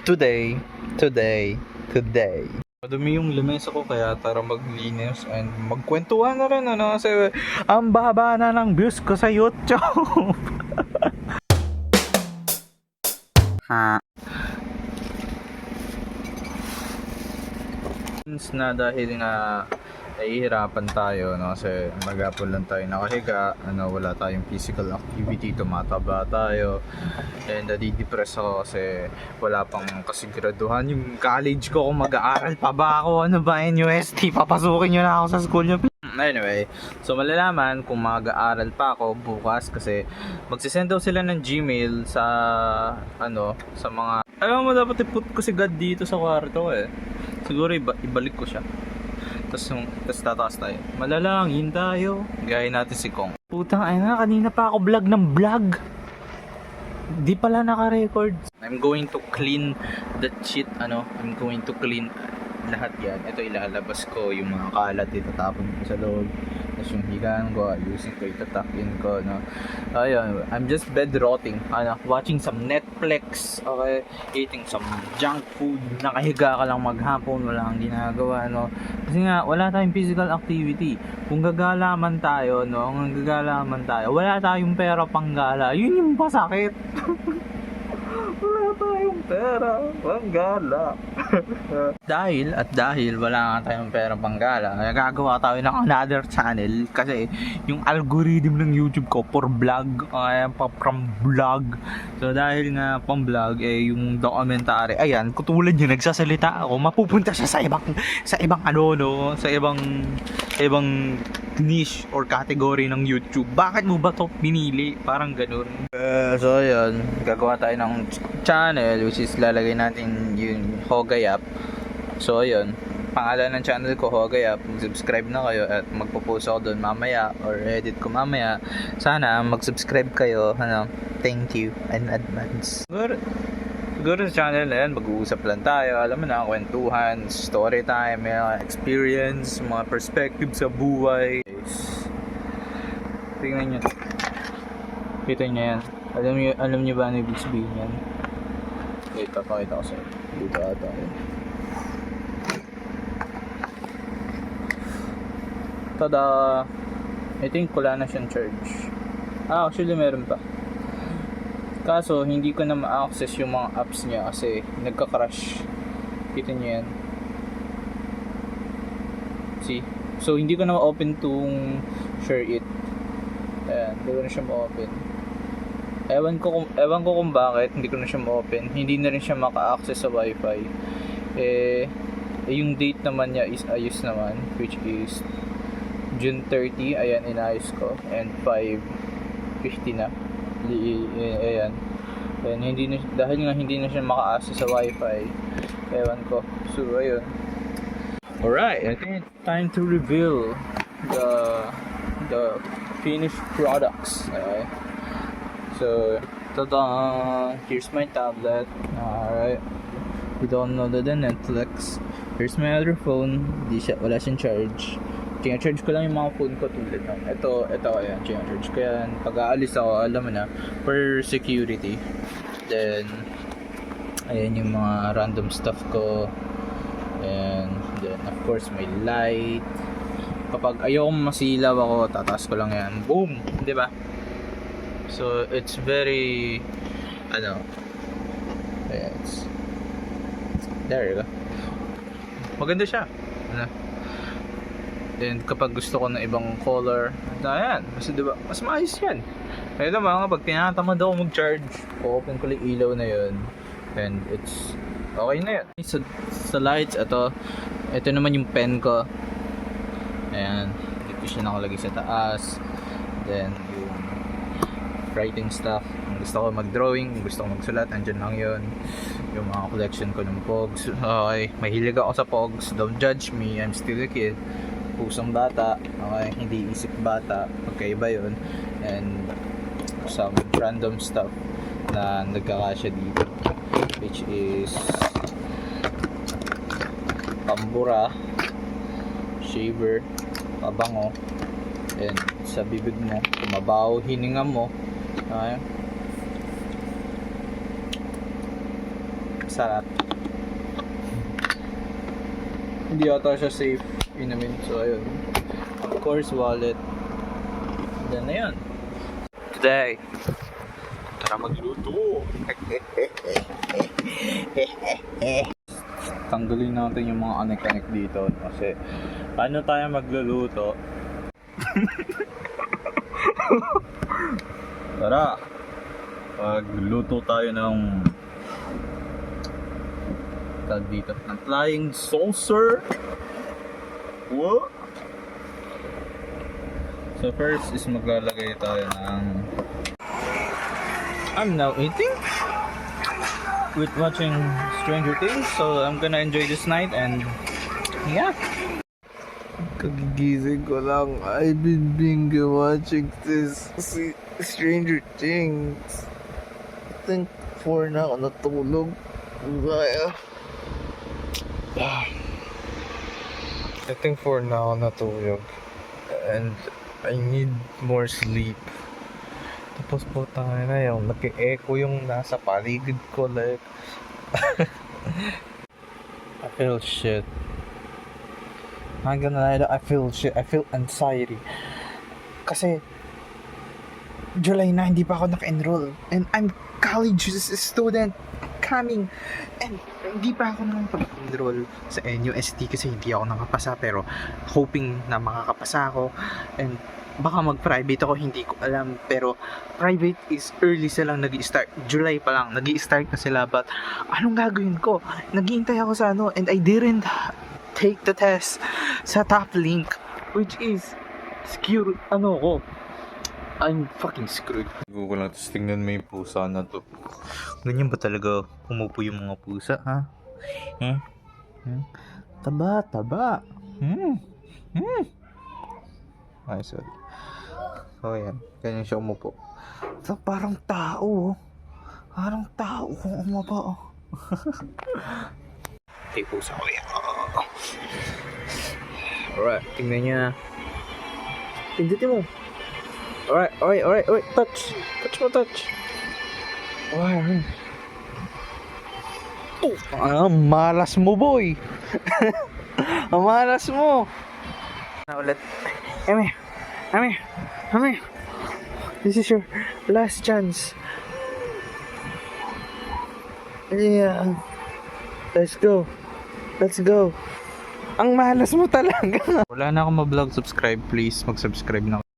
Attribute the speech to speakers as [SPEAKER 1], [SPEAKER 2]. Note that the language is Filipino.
[SPEAKER 1] Today, today, today. Madumi yung lamesa ko kaya tara maglinis and magkwentuhan na rin ano kasi ang baba na ng views ko sa YouTube. Ha. Na dahil nga nahihirapan tayo no kasi maghapon lang tayo nakahiga, wala tayong physical activity, tumataba tayo and nadidepress ako kasi wala pang kasiguraduhan yung college ko kung mag-aaral pa ba ako, ano ba NUST, papasukin nyo na ako sa school nyo. Anyway, so malalaman kung mag-aaral pa ako bukas kasi magsisend daw sila ng Gmail sa sa mga alam mo dapat i-put ko si God dito sa kwarto siguro ibalik ko siya. Tapos tataas tayo. Malalangin tayo. Gaya natin si Kong. Putang ina, kanina pa ako vlog ng vlog. Di pala naka-record. I'm going to clean that shit, I'm going to clean lahat yan. Ito ilalabas ko yung mga kalat dito, tapon ko sa loob. Tapos yung higaan ko, ayusin ko, itatakin ko, Ayun, I'm just bed rotting, watching some Netflix, okay, eating some junk food, nakahiga ka lang maghapon, wala kang ginagawa, Kasi nga, wala tayong physical activity. Kung gagala man tayo, wala tayong pera panggala, yun yung pasakit. Wala tayong pera panggala. dahil wala nga tayong pera panggala, gagawa tayo ng another channel kasi yung algorithm ng YouTube ko for vlog, from vlog. So dahil nga pang vlog yung documentary, ayan, katulad yun, nagsasalita ako, mapupunta siya sa ibang niche or category ng YouTube. Bakit mo ba to pinili? Parang ganun. So ayun, gagawa tayo ng channel which is lalagay natin yung Hogayap. So ayun, pangalan ng channel ko Hogayap. Mag-subscribe na kayo at magpo-post ako doon mamaya or edit ko mamaya. Sana mag-subscribe kayo, thank you in advance. Siguro sa channel na yan, mag-uusap lang tayo, alam mo na, kwentuhan, story time, experience, mga perspective sa buhay. Tingnan nyo. Kita nyo yan. Alam nyo ba ano ibig sabihin yan? Wait, papakita ko sa'yo. Dito ata yun. Tada! I think wala na siyang charge. Actually meron pa. Kaso hindi ko na ma-access yung mga apps niya kasi nagka-crash. Kita niyo yan. See? So hindi ko na ma-open tong share it. Ayan, hindi ko na siya ma-open. Ewan ko kung bakit hindi ko na siya ma-open. Hindi na rin siya maka-access sa wifi. Yung date naman niya is ayos naman, which is June 30. Ayan, inayos ko. And 5:50 na. Ayan. And dahil nga hindi na siya maka-access sa wifi, ewan ko. So ayun. Alright, I think it's time to reveal the finished products. Okay. So tada, here's my tablet. Alright, we downloaded the Netflix. Here's my other phone. Wala siyang charge. Charge ko lang yung mga phone ko tulad ng ito ayan, charge ko yan pag aalis ako, alam mo na, for security. Then ayan yung mga random stuff ko, and then of course may light. Kapag ayokong masilaw ako, tataas ko lang yan, boom, di ba? So it's very it's there you go, maganda siya. And kapag gusto ko ng ibang color, ayan, diba, mas maayos yan. Kaya naman, pag tinatamad ako mag-charge, open ko lang ilaw na yun, and it's okay na yun. Sa lights, ito naman yung pen ko. Ayan, dito siya nakalagay sa taas. Then yung writing stuff, kung gusto ko mag-drawing, kung gusto ko magsulat, andyan lang yun. Yung mga collection ko ng pogs. Okay, mahilig ako sa pogs, don't judge me, I'm still a kid. Pusong bata, okay, hindi isip bata, magkaiba yun. And some random stuff na nagkakasya dito, which is pambura, shaver, pabango, and sa bibig mo, mabaho hininga mo, okay? salat. Hindi ata siya safe inumin. So, ayun. Of course, wallet. Then na yun. Today, tara magluto. Tanggalin natin yung mga anek-anek dito. Kasi, paano tayo magluluto? Tara! Magluto tayo ng tag dito. Ng flying saucer. What? So first is maglalagay tayo ng I'm now eating with watching Stranger Things, so I'm gonna enjoy this night and yeah.
[SPEAKER 2] Kagigising ko lang. I've been binge watching this Stranger Things. I think 4 na ako natulog. I think 4 na ako natulog. And I need more sleep. Tapos po tayo na yung nag-echo yung nasa paligid ko like I feel shit. I'm gonna lie, I feel shit. I feel anxiety. Kasi July na hindi pa ako naka-enroll. And I'm college student coming. And hindi pa ako naman pag-enroll sa NUST kasi hindi ako nakapasa. Pero hoping na makakapasa ako. And baka mag-private ako, hindi ko alam. Pero private is early silang nag-i-start. July pa lang, nag-i-start na sila. But anong gagawin ko? Naghihintay ako sa ano. And I didn't take the test sa top link, which is screwed. Ano ko? I'm fucking screwed.
[SPEAKER 1] Google lang, tapos tingnan mo yung pusa na to. Ganyan ba talaga umupo yung mga pusa, ha? Taba, taba. Ay, sorry. So, yan. Ganyan siya umupo. So, parang tao. Parang tao kung umupo. Ay, pusa ko yan. Alright, tingnan niya. Pindutin mo. Alright. Touch. Touch mo, touch. Alright. Malas mo, boy. Malas mo. Na ulit. Come here. This is your last chance. Yeah. Let's go. Ang malas mo talaga. Wala na akong ma-vlog. Subscribe, please. Mag-subscribe na